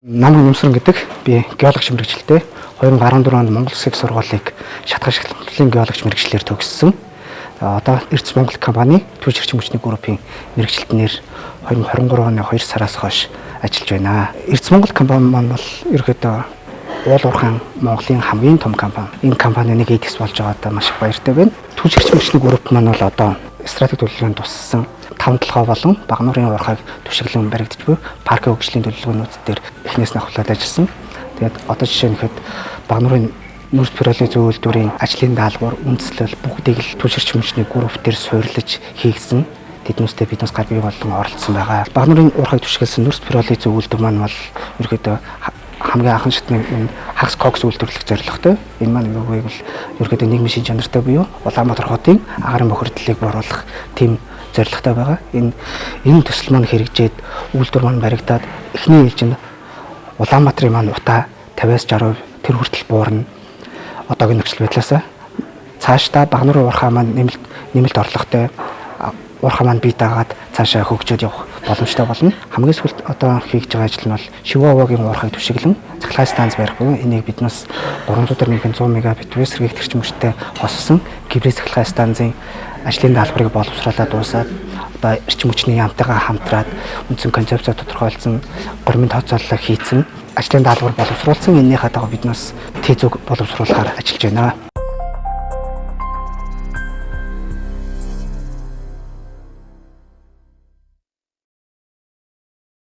Намын Нэмсрэн гэдэг би геологч мэргэжилтэй 2014 онд Монгол Улсын их сургуулийг шатгах ашиглалтын геологч мэргэжлэр төгссөн. Одоо Эрдэс Монгол компани Түвшин эрчим хүчний группийн мэргэжилтнээр 2023 оны 2 сараас хойш ажиллаж байна. Эрдэс Монгол компани маань бол ерөөдөө уул уурхайн Монголын хамгийн том компани. Энэ компани нэг эдгэс болж байгаадаа маш их баяртай байна. Түвшин эрчим хүчний групп маань бол одоо стратеги төлөвлөгөөнд туссан 5 толгой болон Багнуурын уурхайг түшиглэн баригдаж буй паркын хөгжлийн төлөвлөгөөнүүд дээр эхнээс нь ахвалаад ажилласан. Тэгээд одоо жишээ нь хэд Багнуурын нүүрс спиралын зөв үйлдвэрийн ажлын даалгавар үндэслэл бүгдийг л Түвшин эрчим хүчний групп дээр суйрлаж хийгдсэн. Тэднүүстэй биднээс гар бие болон оролцсон байгаа. Багнуурын уурхайг түшиглсэн нүүрс спиралын зөв үйлдвэр маань бол ерөөдөө хамгийн анхан шатны хагас кокс үйлдвэрлэх зорилготой. Энэ маань юу вэ гэвэл ерөөдөө нийгмийн шин чанартай буюу Улаанбаатар хотын агарын бохирдлыг бууруулах тийм зорилготой байгаа. Энэ төсөл маань хэрэгжээд үйлдвэр маань баригдаад эхний ээлжинд Улаанбаатарын маань утаа 50-60% тэр хүртэл буурна. Одоогийн нөхцөл байдлаас цаашдаа Багнуурын уурхай маань нэмэлт орлоготой уурхай маань бий даагаад цаашаа хөгжөөд явах боломжтой болно. Хамгийн сүүлд одоо хийж байгаа ажил нь бол Шивовогийн уурхайг түшиглэн цахилгаан станц барих буюу энийг биднээс 300 мегабит 100 мегабит сэргийгт эрчим хүчтэй хоссон гибрид цахилгаан станцын ажлын даалгаврыг боловсруулаад дуусаад одоо эрчим хүчний яамтайгаа хамтраад үндсэн концепцоо тодорхойлсон, гормын тооцооллоо хийцэн ажлын даалгавар боловсруулсан. Энэний хадагав биднээс тэзүг боловсруулахаар ажиллаж байна.